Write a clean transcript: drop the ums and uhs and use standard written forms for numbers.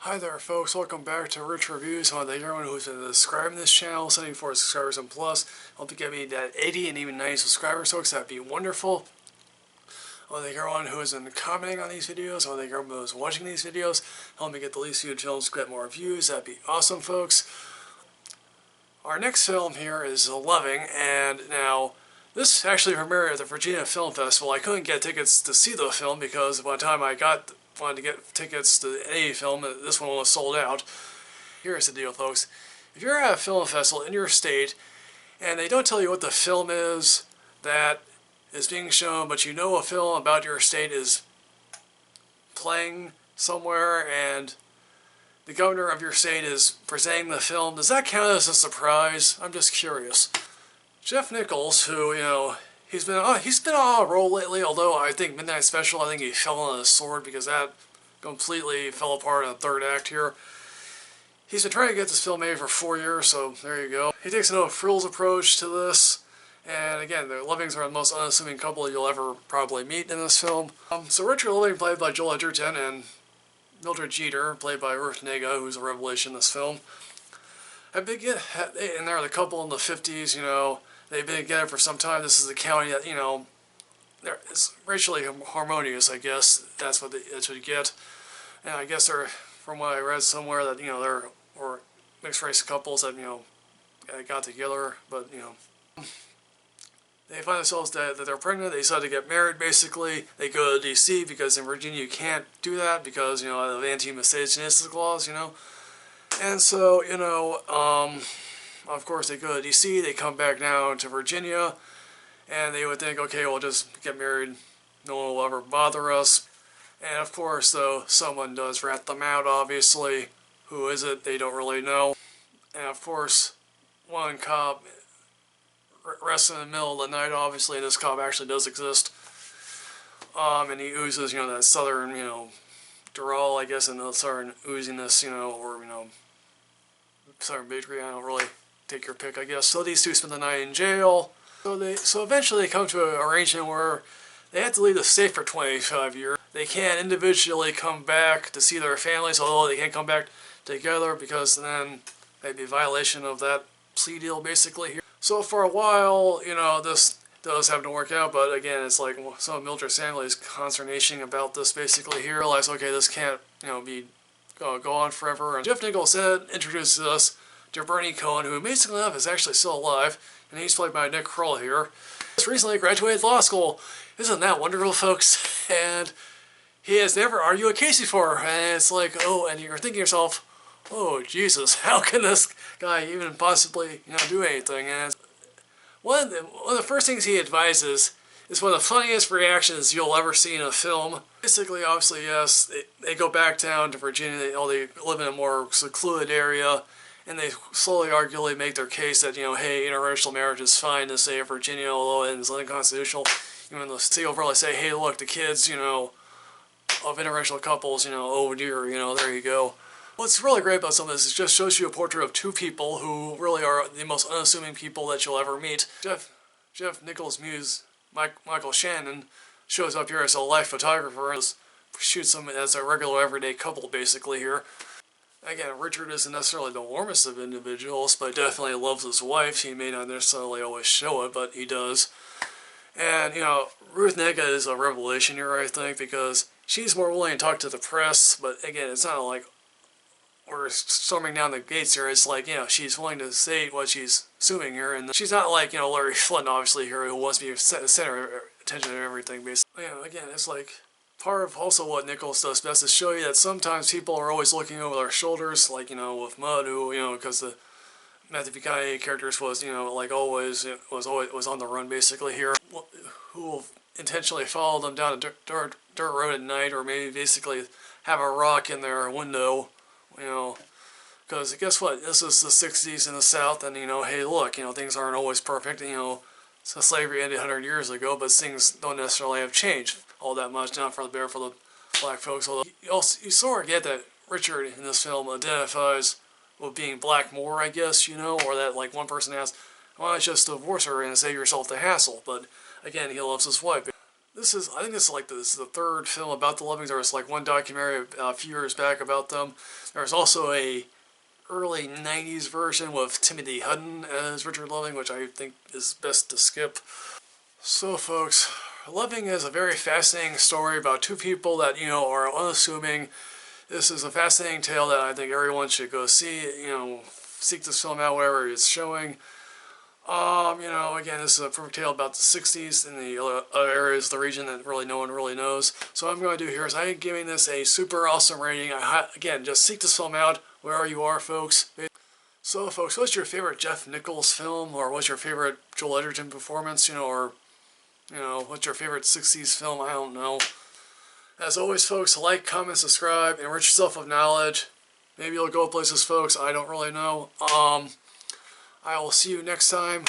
Hi there folks, welcome back to Rich Reviews. I want to thank everyone who's been subscribing to this channel, 74 subscribers and plus. I hope to get me that 80 and even 90 subscribers, folks. That'd be wonderful. I want to thank everyone who has been commenting on these videos. I want to thank everyone who's watching these videos. Help me get the least viewed films, get more views. That'd be awesome, folks. Our next film here is Loving, and now this actually premiered at the Virginia Film Festival. I couldn't get tickets to see the film because by the time I wanted to get tickets to any film, this one was sold out. Here's the deal, folks. If you're at a film festival in your state and they don't tell you what the film is that is being shown, but you know a film about your state is playing somewhere and the governor of your state is presenting the film, does that count as a surprise? I'm just curious. Jeff Nichols, who, he's been on a roll lately, although I think Midnight Special, I think he fell on his sword because that completely fell apart in the third act here. He's been trying to get this film made for 4 years, so there you go. He takes a no frills approach to this, and again, the Lovings are the most unassuming couple you'll ever probably meet in this film. So Richard Loving, played by Joel Edgerton, and Mildred Jeter, played by Ruth Nagga, who's a revelation in this film. And they're the couple in the 50s, they've been together for some time. This is the county that, it's racially harmonious, I guess. That's what you get. And I guess they're, from what I read somewhere, that, they're or mixed race couples that, got together, but, they find themselves that they're pregnant. They decide to get married, basically. They go to D.C. because in Virginia you can't do that because, of anti-miscegenation laws, And so, of course they go to D.C., they come back down to Virginia, and they would think, okay, we'll just get married, no one will ever bother us. And of course, though, someone does rat them out, obviously. Who is it? They don't really know. And of course, one cop rests in the middle of the night, obviously. This cop actually does exist. And he oozes, that southern, drawl, I guess, and the southern ooziness, or, southern bigotry. I don't really take your pick, I guess. So these two spend the night in jail. So eventually they come to an arrangement where they have to leave the state for 25 years. They can't individually come back to see their families, although they can't come back together because then they'd be a violation of that plea deal, basically, here. So for a while, this does happen to work out, but again, it's like some of Mildred's family is consternation about this, basically. He realized, okay, this can't, go on forever. And Jeff Nichols introduces us to Bernie Cohen, who amazingly enough is actually still alive, and he's played by Nick Kroll here. Just recently graduated law school. Isn't that wonderful, folks? And he has never argued a case before, and it's like, oh, and you're thinking to yourself, oh, Jesus, how can this guy even possibly, do anything? And one of the first things he advises is one of the funniest reactions you'll ever see in a film. Basically, obviously, yes, they go back down to Virginia, they live in a more secluded area, and they slowly, arguably make their case that, hey, interracial marriage is fine in the state of Virginia, although it's unconstitutional. Even the state will probably say, hey, look, the kids, of interracial couples, oh dear, there you go. What's really great about some of this is it just shows you a portrait of two people who really are the most unassuming people that you'll ever meet. Jeff Nichols' muse, Michael Shannon, shows up here as a life photographer and shoots them as a regular everyday couple, basically, here. Again, Richard isn't necessarily the warmest of individuals, but definitely loves his wife. He may not necessarily always show it, but he does. And, Ruth Nagga is a revelation here, I think, because she's more willing to talk to the press, but again, it's not like we're storming down the gates here. It's like, she's willing to say what she's assuming here, and she's not like, Larry Flynn, obviously, here, who wants to be the center of attention to everything, basically. Again, it's like, part of also what Nichols does best is show you that sometimes people are always looking over their shoulders, like, with Mudd, who, because the Matthew McConaughey characters was, was on the run, basically, here, who will intentionally follow them down a dirt road at night, or maybe basically have a rock in their window, because guess what, this is the 60s in the South, and, hey, look, things aren't always perfect, so slavery ended 100 years ago, but things don't necessarily have changed all that much, not for the better for the black folks, although you sort of get that Richard in this film identifies with being black more, I guess, or that, like, one person asks, why not just divorce her and save yourself the hassle, but again, he loves his wife. I think this is the third film about the Lovings. There was like one documentary a few years back about them. There's also a early 90s version with Timothy Hutton as Richard Loving, which I think is best to skip. So folks, Loving is a very fascinating story about two people that, you know, are unassuming. This is a fascinating tale that I think everyone should go see, you know, seek this film out wherever it's showing. You know, again, this is a perfect tale about the 60s in the other areas of the region that really no one really knows. So what I'm going to do here is I'm giving this a super awesome rating. Again, just seek this film out wherever you are, folks. So, folks, what's your favorite Jeff Nichols film, or what's your favorite Joel Edgerton performance, you know, or, you know, what's your favorite 60s film? I don't know. As always, folks, like, comment, subscribe, enrich yourself with knowledge. Maybe you'll go places, folks. I don't really know. I will see you next time.